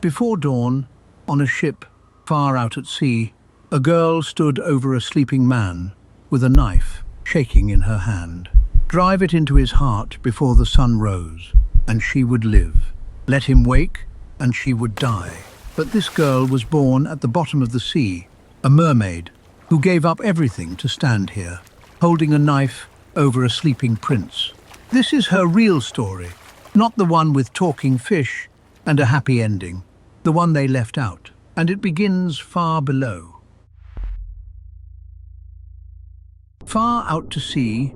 Before dawn, on a ship far out at sea, a girl stood over a sleeping man with a knife shaking in her hand. Drive it into his heart before the sun rose, and she would live. Let him wake, and she would die. But this girl was born at the bottom of the sea, a mermaid, who gave up everything to stand here, holding a knife over a sleeping prince. This is her real story, not the one with talking fish and a happy ending, the one they left out. And it begins far below. Far out to sea,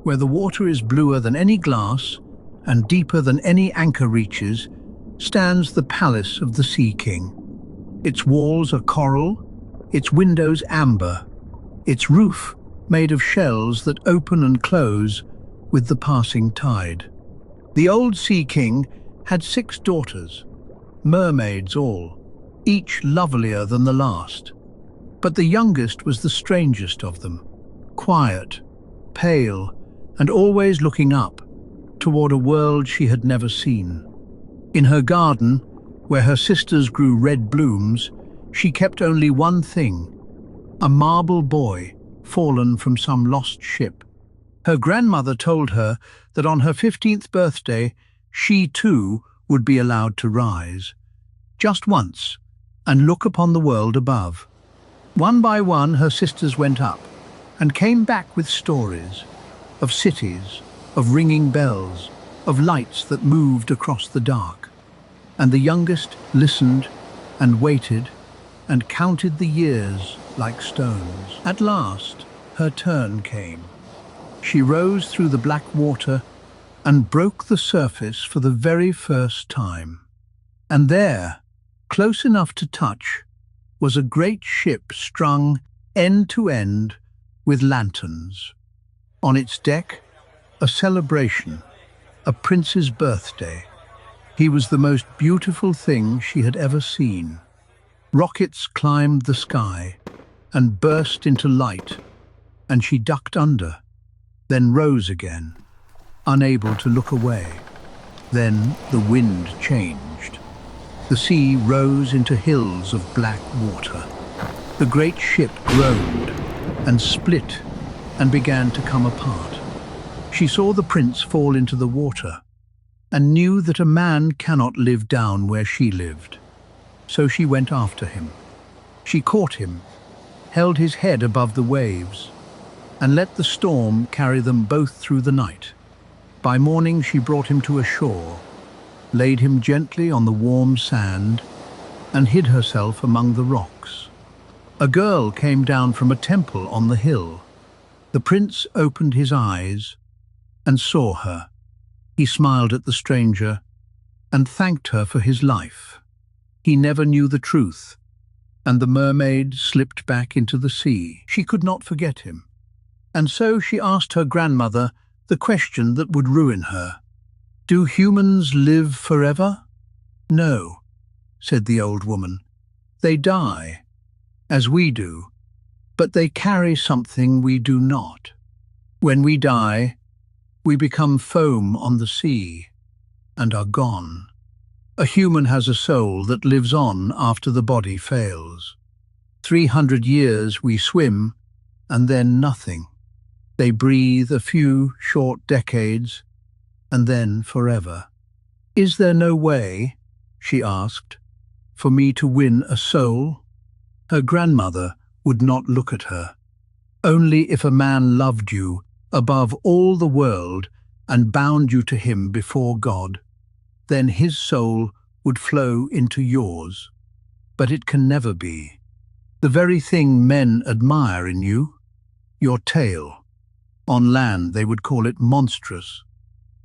where the water is bluer than any glass and deeper than any anchor reaches, stands the palace of the Sea King. Its walls are coral, its windows amber, its roof made of shells that open and close with the passing tide. The old Sea King had 6 daughters, mermaids all, each lovelier than the last. But the youngest was the strangest of them, quiet, pale, and always looking up toward a world she had never seen. In her garden, where her sisters grew red blooms, she kept only one thing, a marble boy fallen from some lost ship. Her grandmother told her that on her 15th birthday, she too would be allowed to rise, just once, and look upon the world above. One by one, her sisters went up and came back with stories of cities, of ringing bells, of lights that moved across the dark. And the youngest listened and waited and counted the years like stones. At last, her turn came. She rose through the black water and broke the surface for the very first time. And there, close enough to touch, was a great ship strung end to end with lanterns. On its deck, a celebration, a prince's birthday. He was the most beautiful thing she had ever seen. Rockets climbed the sky and burst into light, and she ducked under, then rose again, unable to look away. Then the wind changed. The sea rose into hills of black water. The great ship groaned and split and began to come apart. She saw the prince fall into the water and knew that a man cannot live down where she lived. So she went after him. She caught him, held his head above the waves, and let the storm carry them both through the night. By morning she brought him to a shore, laid him gently on the warm sand, and hid herself among the rocks. A girl came down from a temple on the hill. The prince opened his eyes and saw her. He smiled at the stranger and thanked her for his life. He never knew the truth, and the mermaid slipped back into the sea. She could not forget him, and so she asked her grandmother the question that would ruin her. Do humans live forever? No, said the old woman. They die, as we do, but they carry something we do not. When we die, we become foam on the sea and are gone. A human has a soul that lives on after the body fails. 300 years we swim, and then nothing. They breathe a few short decades, and then forever. Is there no way, she asked, for me to win a soul? Her grandmother would not look at her. Only if a man loved you above all the world and bound you to him before God, then his soul would flow into yours. But it can never be. The very thing men admire in you, your tail. On land they would call it monstrous.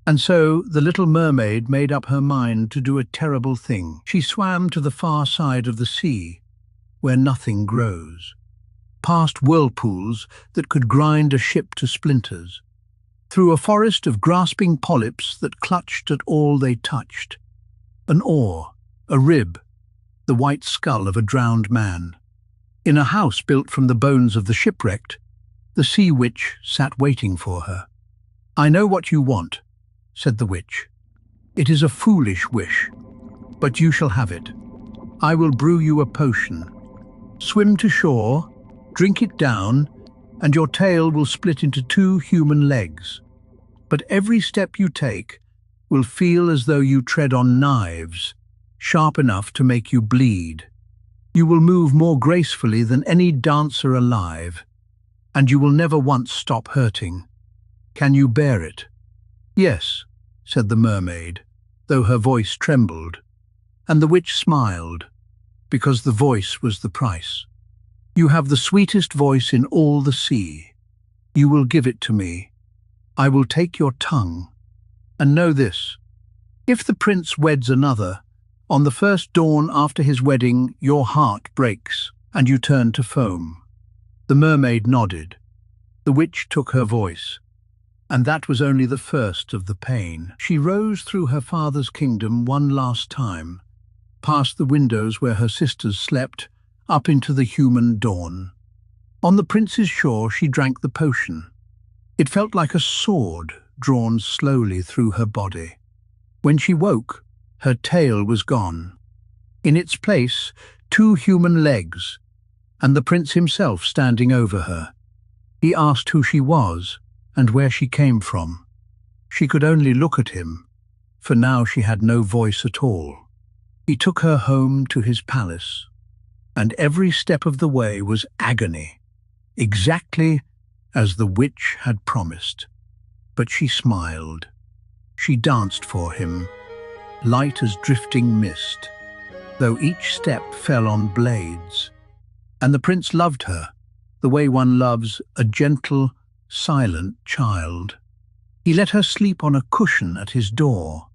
And so the little mermaid made up her mind to do a terrible thing. She swam to the far side of the sea, where nothing grows, past whirlpools that could grind a ship to splinters, through a forest of grasping polyps that clutched at all they touched. An oar, a rib, the white skull of a drowned man. In a house built from the bones of the shipwrecked, the sea witch sat waiting for her. I know what you want, said the witch. It is a foolish wish, but you shall have it. I will brew you a potion. Swim to shore, drink it down, and your tail will split into 2 human legs. But every step you take will feel as though you tread on knives, sharp enough to make you bleed. You will move more gracefully than any dancer alive, and you will never once stop hurting. Can you bear it?" "Yes," said the mermaid, though her voice trembled, and the witch smiled, because the voice was the price. "You have the sweetest voice in all the sea. You will give it to me. I will take your tongue. And know this, if the prince weds another, on the first dawn after his wedding your heart breaks, and you turn to foam." The mermaid nodded. The witch took her voice, and that was only the first of the pain. She rose through her father's kingdom one last time, past the windows where her sisters slept, up into the human dawn. On the prince's shore she drank the potion. It felt like a sword drawn slowly through her body. When she woke, her tail was gone. In its place, 2 human legs, and the prince himself standing over her. He asked who she was and where she came from. She could only look at him, for now she had no voice at all. He took her home to his palace, and every step of the way was agony, exactly as the witch had promised. But she smiled. She danced for him, light as drifting mist, though each step fell on blades. And the prince loved her, the way one loves a gentle, silent child. He let her sleep on a cushion at his door.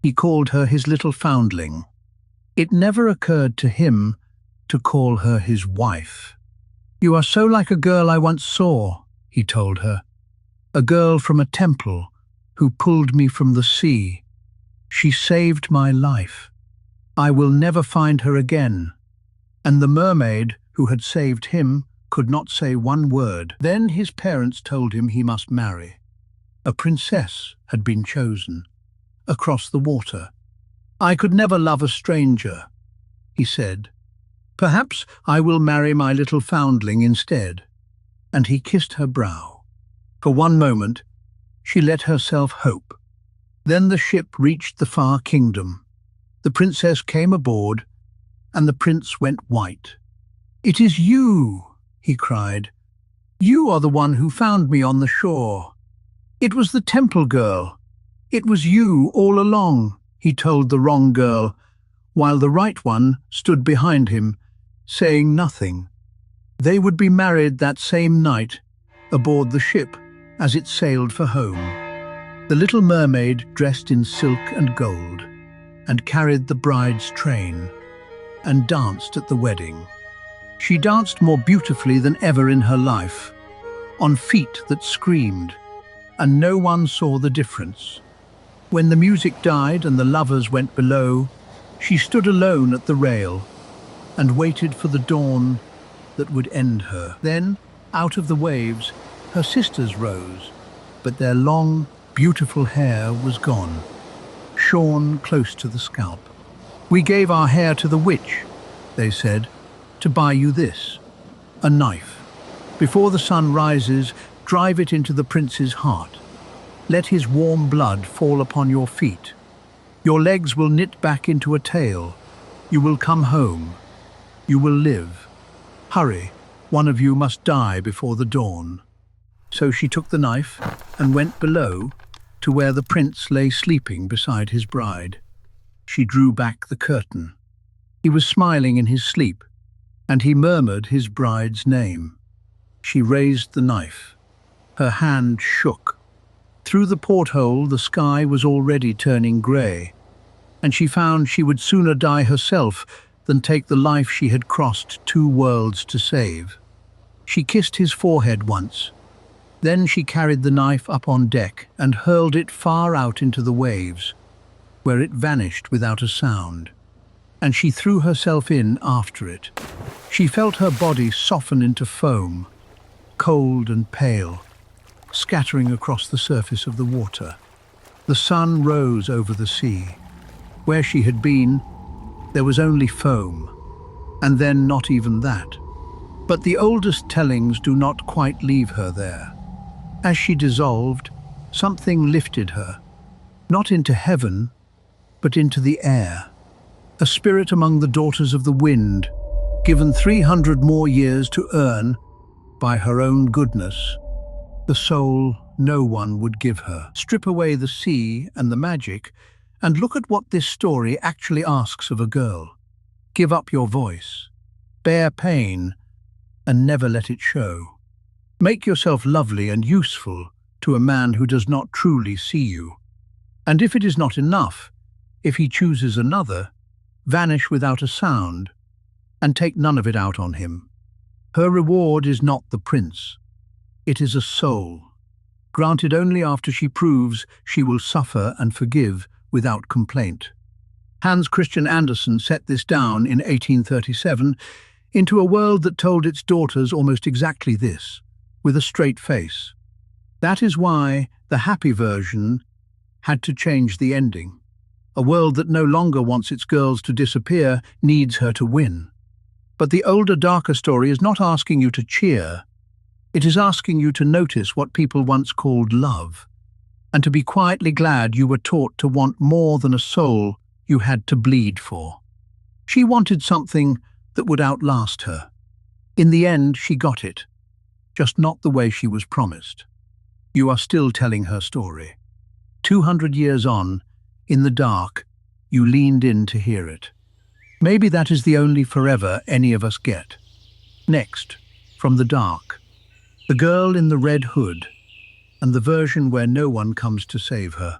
He called her his little foundling. It never occurred to him to call her his wife. "You are so like a girl I once saw," he told her. "A girl from a temple who pulled me from the sea. She saved my life. I will never find her again." And the mermaid who had saved him could not say one word. Then his parents told him he must marry. A princess had been chosen, across the water. "I could never love a stranger," he said. "Perhaps I will marry my little foundling instead." And he kissed her brow. For one moment, she let herself hope. Then the ship reached the far kingdom. The princess came aboard, and the prince went white. "It is you," he cried. "You are the one who found me on the shore. It was the temple girl. It was you all along," he told the wrong girl, while the right one stood behind him, saying nothing. They would be married that same night, aboard the ship, as it sailed for home. The little mermaid dressed in silk and gold, and carried the bride's train, and danced at the wedding. She danced more beautifully than ever in her life, on feet that screamed, and no one saw the difference. When the music died and the lovers went below, she stood alone at the rail and waited for the dawn that would end her. Then, out of the waves, her sisters rose, but their long, beautiful hair was gone, shorn close to the scalp. "We gave our hair to the witch," they said, "to buy you this, a knife. Before the sun rises, drive it into the prince's heart. Let his warm blood fall upon your feet. Your legs will knit back into a tail. You will come home. You will live. Hurry, one of you must die before the dawn." So she took the knife and went below to where the prince lay sleeping beside his bride. She drew back the curtain. He was smiling in his sleep, and he murmured his bride's name. She raised the knife. Her hand shook. Through the porthole the sky was already turning grey, and she found she would sooner die herself than take the life she had crossed 2 worlds to save. She kissed his forehead once. Then she carried the knife up on deck and hurled it far out into the waves, where it vanished without a sound, and she threw herself in after it. She felt her body soften into foam, cold and pale, scattering across the surface of the water. The sun rose over the sea. Where she had been, there was only foam, and then not even that. But the oldest tellings do not quite leave her there. As she dissolved, something lifted her, not into heaven, but into the air. A spirit among the daughters of the wind, given 300 more years to earn by her own goodness, the soul no one would give her. Strip away the sea and the magic, and look at what this story actually asks of a girl. Give up your voice, bear pain, and never let it show. Make yourself lovely and useful to a man who does not truly see you. And if it is not enough, if he chooses another, vanish without a sound, and take none of it out on him. Her reward is not the prince. It is a soul, granted only after she proves she will suffer and forgive without complaint. Christian Andersen set this down in 1837 into a world that told its daughters almost exactly this, with a straight face. That is why the happy version had to change the ending. A world that no longer wants its girls to disappear needs her to win. But the older, darker story is not asking you to cheer. It is asking you to notice what people once called love, and to be quietly glad you were taught to want more than a soul you had to bleed for. She wanted something that would outlast her. In the end, she got it, just not the way she was promised. You are still telling her story. 200 years on, in the dark, you leaned in to hear it. Maybe that is the only forever any of us get. Next, from the dark, the girl in the red hood, and the version where no one comes to save her.